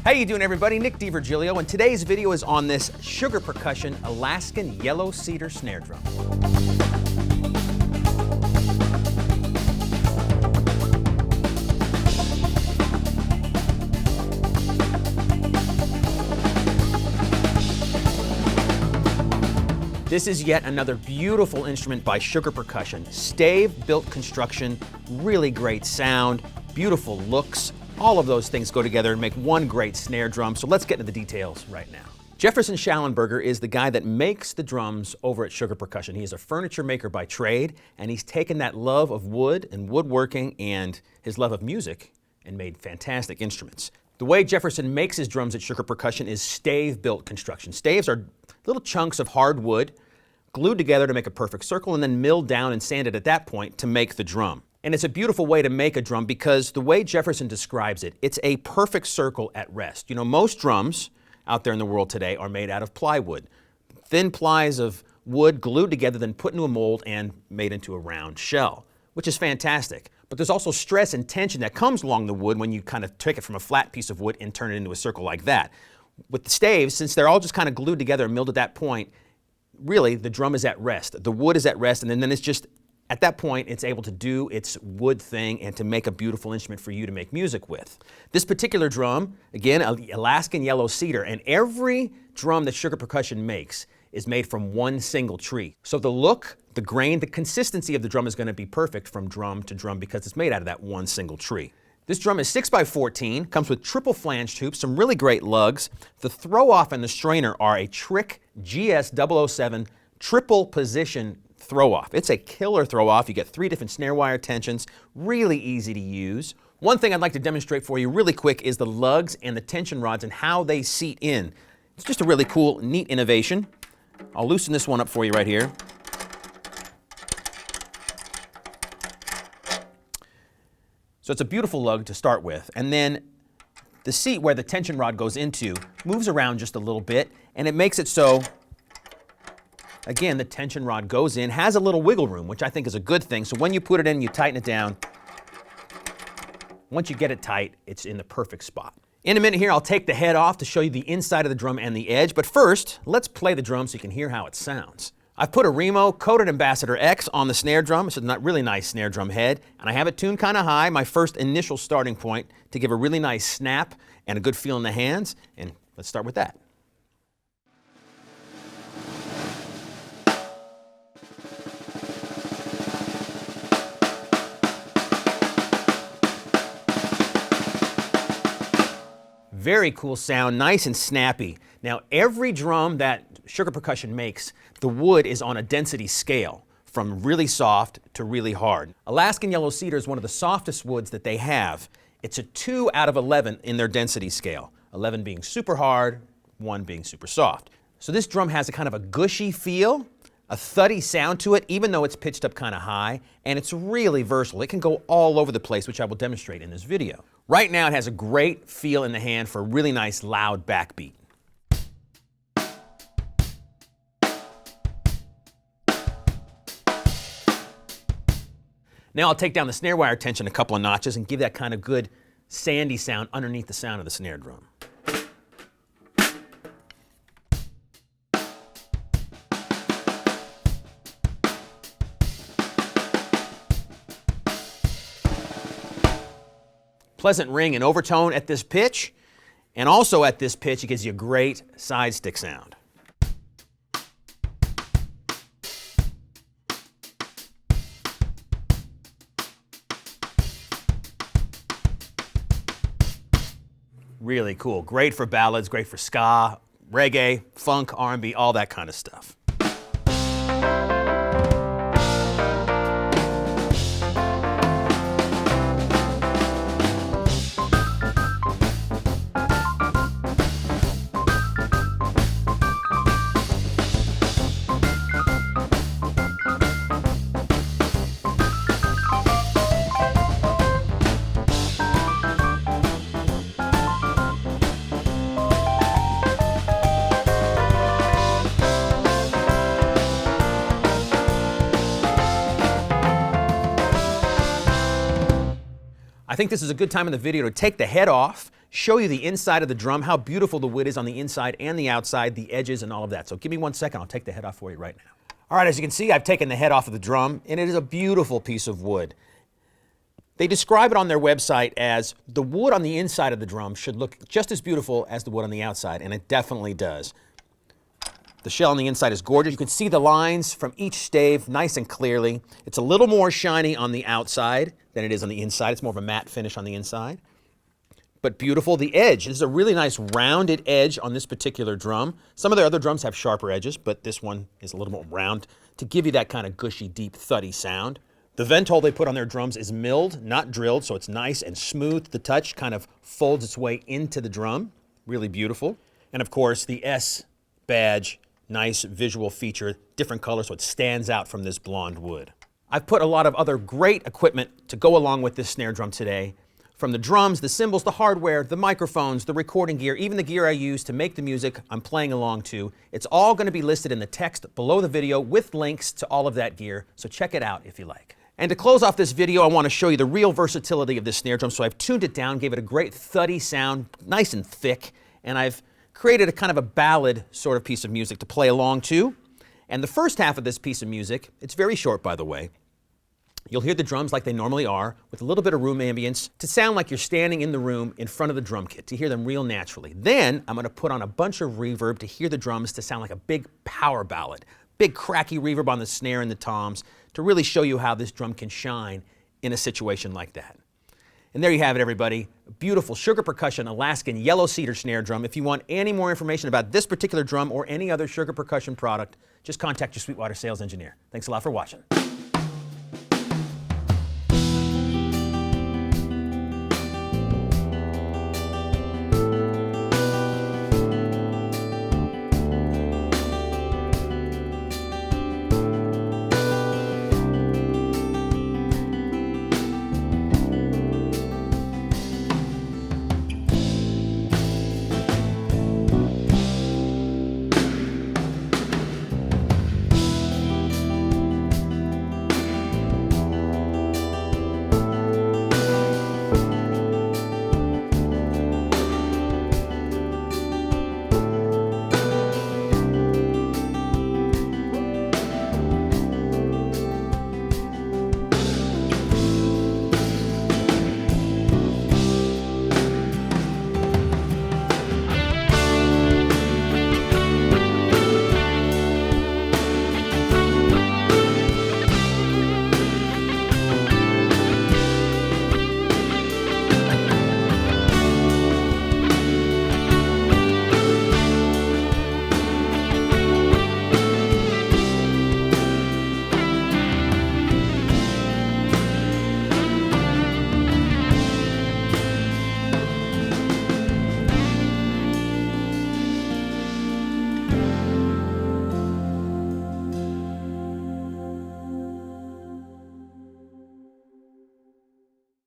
How you doing, everybody? Nick DiVirgilio, and today's video is on this Sugar Percussion Alaskan yellow cedar snare drum. This is yet another beautiful instrument by Sugar Percussion. Stave-built construction, really great sound, beautiful looks. All of those things go together and make one great snare drum, so let's get into the details right now. Jefferson Schallenberger is the guy that makes the drums over at Sugar Percussion. He is a furniture maker by trade, and he's taken that love of wood and woodworking and his love of music and made fantastic instruments. The way Jefferson makes his drums at Sugar Percussion is stave-built construction. Staves are little chunks of hard wood glued together to make a perfect circle and then milled down and sanded at that point to make the drum. And it's a beautiful way to make a drum because the way Jefferson describes it, it's a perfect circle at rest. You know, most drums out there in the world today are made out of plywood. Thin plies of wood glued together, then put into a mold and made into a round shell, which is fantastic. But there's also stress and tension that comes along the wood when you kind of take it from a flat piece of wood and turn it into a circle like that. With the staves, since they're all just kind of glued together and milled at that point, really the drum is at rest. The wood is at rest, and then it's just at that point, it's able to do its wood thing and to make a beautiful instrument for you to make music with. This particular drum, again, Alaskan yellow cedar, and every drum that Sugar Percussion makes is made from one single tree. So the look, the grain, the consistency of the drum is going to be perfect from drum to drum because it's made out of that one single tree. This drum is 6x14, comes with triple flanged hoops, some really great lugs. The throw-off and the strainer are a Trick GS007 triple position throw-off. It's a killer throw-off. You get 3 different snare wire tensions, really easy to use. One thing I'd like to demonstrate for you really quick is the lugs and the tension rods and how they seat in. It's just a really cool, neat innovation. I'll loosen this one up for you right here. So it's a beautiful lug to start with, and then the seat where the tension rod goes into moves around just a little bit, and it makes it so again, the tension rod goes in, has a little wiggle room, which I think is a good thing. So when you put it in, you tighten it down. Once you get it tight, it's in the perfect spot. In a minute here, I'll take the head off to show you the inside of the drum and the edge. But first, let's play the drum so you can hear how it sounds. I've put a Remo coated Ambassador X on the snare drum. It's a really nice snare drum head. And I have it tuned kind of high, my first initial starting point, to give a really nice snap and a good feel in the hands. And let's start with that. Very cool sound, nice and snappy. Now, every drum that Sugar Percussion makes, the wood is on a density scale, from really soft to really hard. Alaskan yellow cedar is one of the softest woods that they have. It's a 2 out of 11 in their density scale, 11 being super hard, 1 being super soft. So this drum has a kind of a gushy feel, a thuddy sound to it, even though it's pitched up kind of high, and it's really versatile. It can go all over the place, which I will demonstrate in this video. Right now, it has a great feel in the hand for a really nice, loud backbeat. Now I'll take down the snare wire tension a couple of notches and give that kind of good, sandy sound underneath the sound of the snare drum. Pleasant ring and overtone at this pitch, and also at this pitch it gives you a great side stick sound. Really cool. Great for ballads, great for ska, reggae, funk, R&B, all that kind of stuff. I think this is a good time in the video to take the head off, show you the inside of the drum, how beautiful the wood is on the inside and the outside, the edges and all of that. So give me 1 second, I'll take the head off for you right now. All right, as you can see, I've taken the head off of the drum, and it is a beautiful piece of wood. They describe it on their website as the wood on the inside of the drum should look just as beautiful as the wood on the outside, and it definitely does. The shell on the inside is gorgeous. You can see the lines from each stave nice and clearly. It's a little more shiny on the outside than it is on the inside. It's more of a matte finish on the inside. But beautiful. The edge, this is a really nice rounded edge on this particular drum. Some of the other drums have sharper edges, but this one is a little more round to give you that kind of gushy, deep, thuddy sound. The vent hole they put on their drums is milled, not drilled, so it's nice and smooth. The touch kind of folds its way into the drum. Really beautiful. And of course, the S badge, nice visual feature, different color, so it stands out from this blonde wood. I've put a lot of other great equipment to go along with this snare drum today. From the drums, the cymbals, the hardware, the microphones, the recording gear, even the gear I use to make the music I'm playing along to. It's all going to be listed in the text below the video with links to all of that gear, so check it out if you like. And to close off this video, I want to show you the real versatility of this snare drum. So I've tuned it down, gave it a great thuddy sound, nice and thick, and I've created a kind of a ballad sort of piece of music to play along to. And the first half of this piece of music, it's very short by the way, you'll hear the drums like they normally are, with a little bit of room ambience, to sound like you're standing in the room in front of the drum kit, to hear them real naturally. Then I'm going to put on a bunch of reverb to hear the drums to sound like a big power ballad. Big cracky reverb on the snare and the toms to really show you how this drum can shine in a situation like that. And there you have it, everybody. A beautiful Sugar Percussion Alaskan yellow cedar snare drum. If you want any more information about this particular drum or any other Sugar Percussion product, just contact your Sweetwater sales engineer. Thanks a lot for watching.